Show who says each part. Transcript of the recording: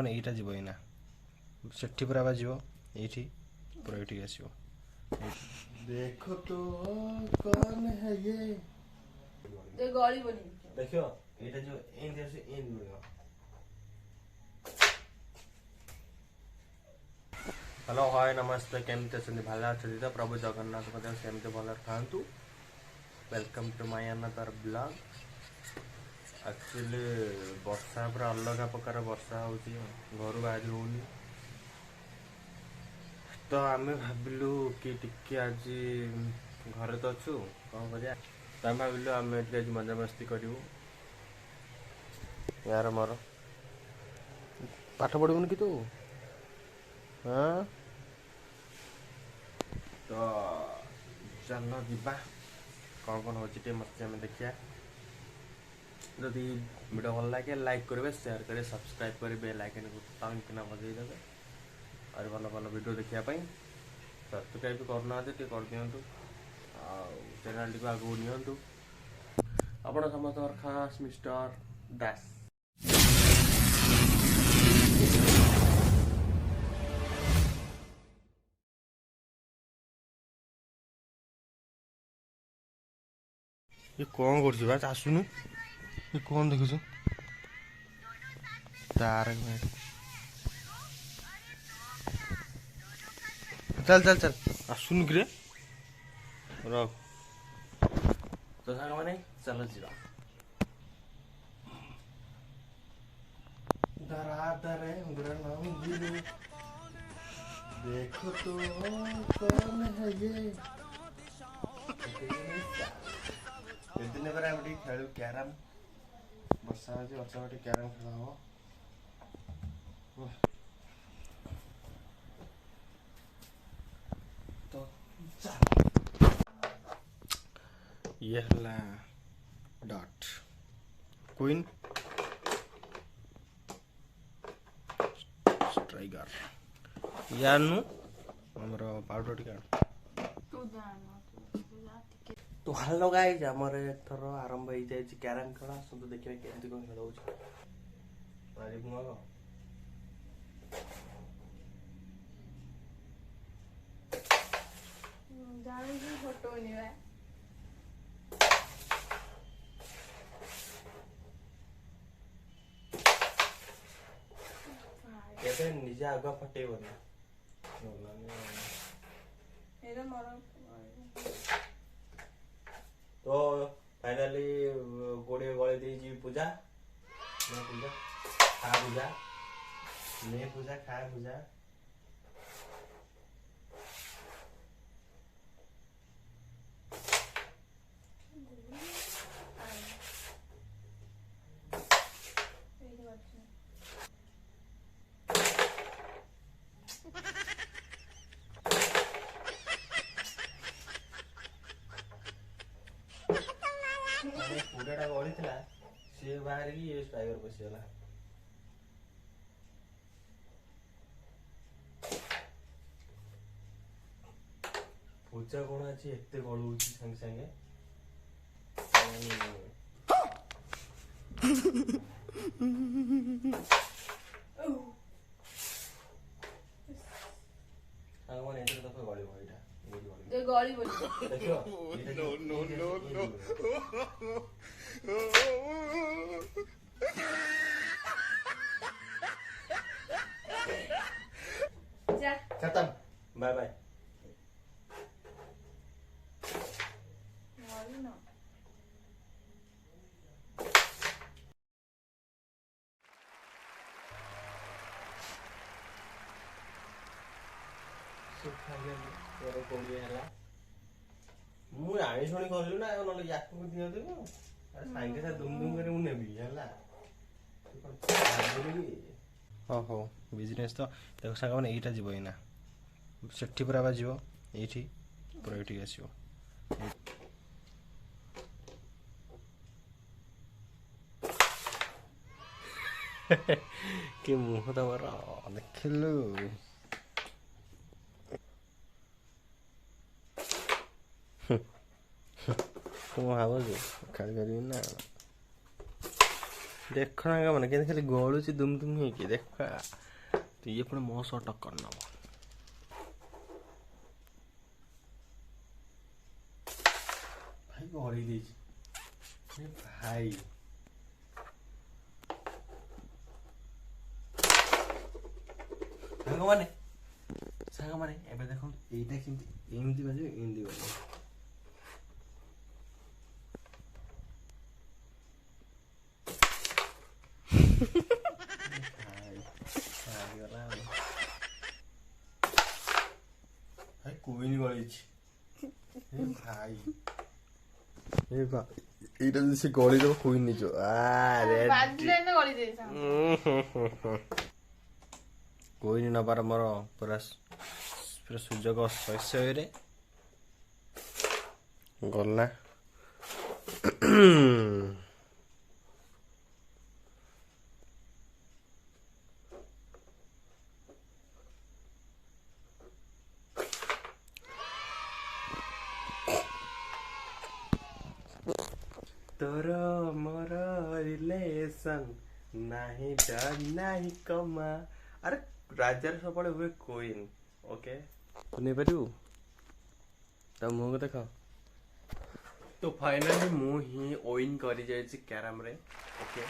Speaker 1: ମାନେ ଏଇଟା ଯିବ ଏଇନା ସେଠି ପୁରା ବାଜିବ ଏଇଠି ପୁରା ଏଇଠିକି ଆସିବ। देखो तो कौन है ये
Speaker 2: गली बनी
Speaker 1: देखियो एटा जो एंड से एंड मिलगा। हेलो हाय नमस्ते केमते अछंती भला अछंती तो प्रभु जगन्नाथ मते सेमते भला थांतु। Welcome to my another blog. Actually वर्षा पूरा अलग प्रकार वर्षा होची घर बाहरी होनी तो आम भाविलु कि टिके आज घर तो अच्छु कौन करिया तो आम भाविलु आम आज मजा मस्ती करूँ यार मोर पाठ पढ़ुन कि तू हाँ तो चल जीवा कौन होती मस्ती आम देखिया जदि वीडियो भल लगे लाइक करेंगे शेयर करेंगे सब्सक्राइब करेंगे बेल आइकन को टांग किना बजेदेवे और भल भल वीडियो देखा सब्सक्राइब भी करना कर दिंतु चैनल टी आगू नियंतु आपण समस्त खास मिस्टर दास। ये कौन कर आसुनु ये कौन देखु तार चल चल चल आसुनु कि रख तो साग मैंने चल जीवा देखो तो कौन है ये दिन पर खेलु क्यारम वर्षा हो क्यारम खेल हम तो ये डॉट क्वीन स्ट्राइकर यानु हमर पाउडर टिका तो हेलो गाइस हमर एथर आरंभ हो जाय कैरम खेल आसतु देखिए केमती कोन खेल होछ मारी मुआ
Speaker 2: जाने की फोटो नहीं है
Speaker 1: केबे निजे आगा फटेबनी
Speaker 2: एरा मरो
Speaker 1: तो फाइनली गोड़े गले दी पूजा मैं पूजा खा पूजा मैं पूजा खा पूजा पूरा गली थी सी बाहर की टाइगर पशिगला पूजा कौन अच्छी एत गलू सागे सागे
Speaker 2: गली बनी जा
Speaker 1: खत्म बाय बाय मुझे आनी शुणी कलु ना ना या दिखाते सागे सा दुम दुम कर हो बिजनेस तो देखो साग मैंने यहीटा जीव एना सेठी पूरा बाजिव ये पूरा ये आसो कि मुह तुम देखिलु भाव खेल ना देख ना मैंने केंद्र खाली गलुची दुम दुम ହେଇକି ଦେଖ तो ये पुणे मो सह टक्कर नब भाई गड़ी देछि भाई सांग माने एबे देखो एटा किंती एमती बाजे एमती बाजे भाई कोई नहीं गली भाई ए बा एटा जैसे गली दो कोई नहीं जो अरे
Speaker 2: बाजले ने गली दे
Speaker 1: कोई नहीं नबार मोर पूरा पूरा सुजोग शैशव रे गला तोर मोर रिलेशन नहीं डर नहीं कमा अरे राजार सब हुए क्वीन ओके नहीं पारू तो मुह को देख तो फाइनली मु ही विन कर जाइए कैरम रे ओके